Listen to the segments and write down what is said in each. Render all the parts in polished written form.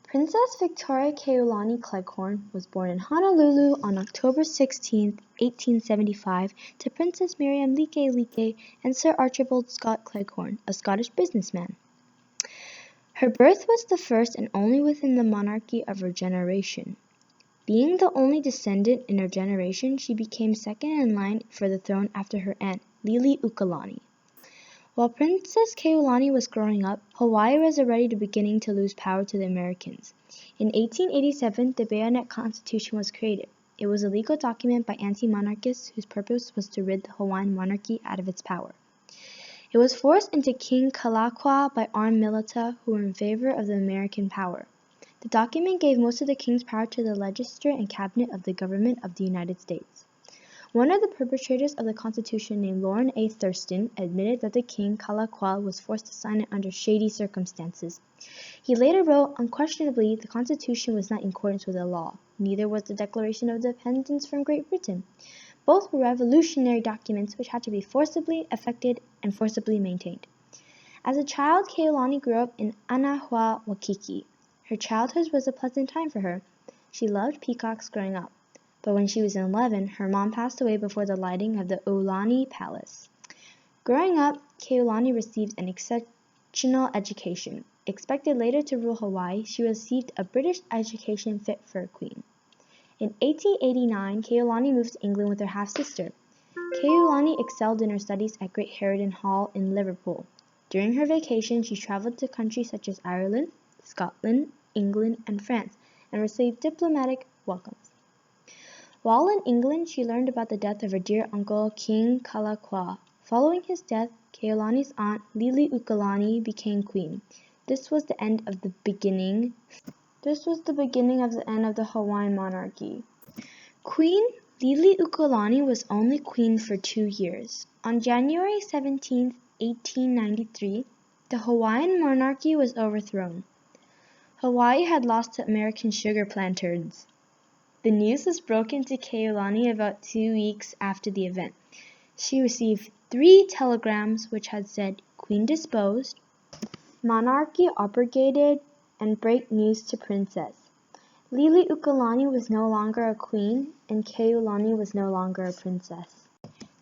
Princess Victoria Kaiulani Cleghorn was born in Honolulu on October 16, 1875, to Princess Miriam Like and Sir Archibald Scott Cleghorn, a Scottish businessman. Her birth was the first and only within the monarchy of her generation. Being the only descendant in her generation, she became second in line for the throne after her aunt, Liliuokalani. While Princess Kaiulani was growing up, Hawaii was already beginning to lose power to the Americans. In 1887, the Bayonet Constitution was created. It was a legal document by anti-monarchists whose purpose was to rid the Hawaiian monarchy out of its power. It was forced into King Kalakaua by armed militia who were in favor of the American power. The document gave most of the king's power to the legislature and cabinet of the government of the United States. One of the perpetrators of the Constitution, named Lauren A. Thurston, admitted that the king, Kalakaua, was forced to sign it under shady circumstances. He later wrote, "Unquestionably, the Constitution was not in accordance with the law. Neither was the Declaration of Independence from Great Britain. Both were revolutionary documents which had to be forcibly effected and forcibly maintained." As a child, Kaiulani grew up in Anahua, Waikiki. Her childhood was a pleasant time for her. She loved peacocks growing up. But when she was 11, her mom passed away before the lighting of the Aulani Palace. Growing up, Kaiulani received an exceptional education. Expected later to rule Hawaii, she received a British education fit for a queen. In 1889, Kaiulani moved to England with her half-sister. Kaiulani excelled in her studies at Great Harrowden Hall in Liverpool. During her vacation, she traveled to countries such as Ireland, Scotland, England, and France, and received diplomatic welcomes. While in England, she learned about the death of her dear uncle, King Kalakaua. Following his death, Kaiulani's aunt, Liliuokalani, became queen. This was the beginning of the end of the Hawaiian monarchy. Queen Liliuokalani was only queen for 2 years. On January 17, 1893, the Hawaiian monarchy was overthrown. Hawaii had lost to American sugar planters. The news was broken to Kaiulani about 2 weeks after the event. She received 3 telegrams which had said, "Queen disposed," "Monarchy abrogated," and "Break news to Princess." Liliuokalani was no longer a queen, and Kaiulani was no longer a princess.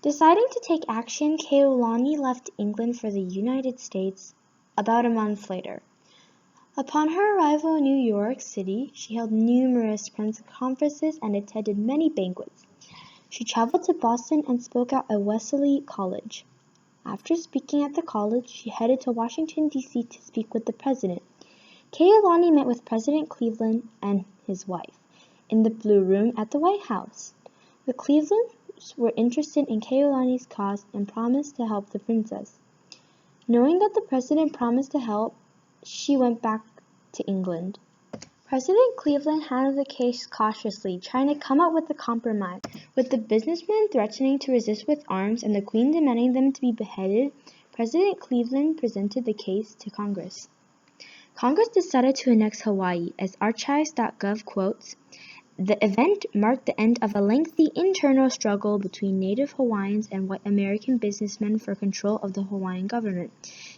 Deciding to take action, Kaiulani left England for the United States about a month later. Upon her arrival in New York City, she held numerous press conferences and attended many banquets. She traveled to Boston and spoke at Wesley College. After speaking at the college, she headed to Washington, D.C. to speak with the president. Kaiulani met with President Cleveland and his wife in the Blue Room at the White House. The Clevelands were interested in Kaiulani's cause and promised to help the princess. Knowing that the president promised to help, she went back to England. President Cleveland handled the case cautiously, trying to come up with a compromise. With the businessmen threatening to resist with arms and the Queen demanding them to be beheaded, President Cleveland presented the case to Congress. Congress decided to annex Hawaii, as archives.gov quotes, "The event marked the end of a lengthy internal struggle between Native Hawaiians and white American businessmen for control of the Hawaiian government.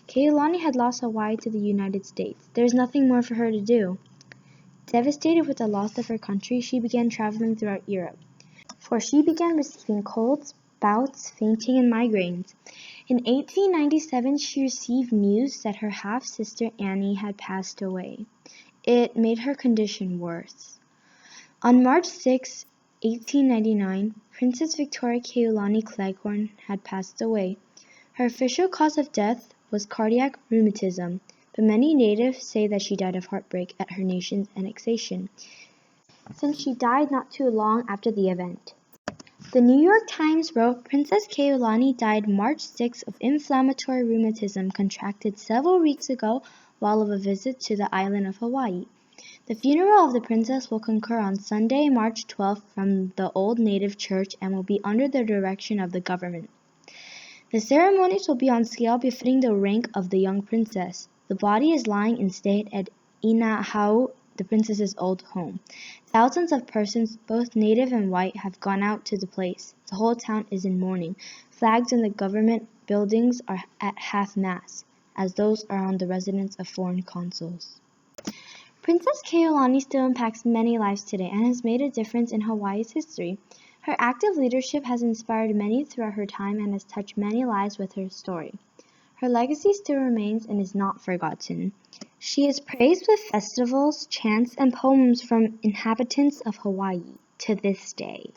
Kaiulani had lost Hawaii to the United States. There was nothing more for her to do." Devastated with the loss of her country, she began traveling throughout Europe, for she began receiving colds, bouts, fainting, and migraines. In 1897, she received news that her half-sister Annie had passed away. It made her condition worse. On March 6, 1899, Princess Victoria Kaiulani Cleghorn had passed away. Her official cause of death was cardiac rheumatism, but many natives say that she died of heartbreak at her nation's annexation, since she died not too long after the event. The New York Times wrote, "Princess Kaiulani died March 6 of inflammatory rheumatism contracted several weeks ago while of a visit to the island of Hawaii. The funeral of the princess will occur on Sunday, March 12th from the Old Native Church and will be under the direction of the government. The ceremonies will be on scale befitting the rank of the young princess. The body is lying in state at Inahau, the princess's old home. Thousands of persons, both native and white, have gone out to the place. The whole town is in mourning. Flags in the government buildings are at half-mast, as those are on the residence of foreign consuls." Princess Kaiulani still impacts many lives today and has made a difference in Hawaii's history. Her active leadership has inspired many throughout her time and has touched many lives with her story. Her legacy still remains and is not forgotten. She is praised with festivals, chants, and poems from inhabitants of Hawaii to this day.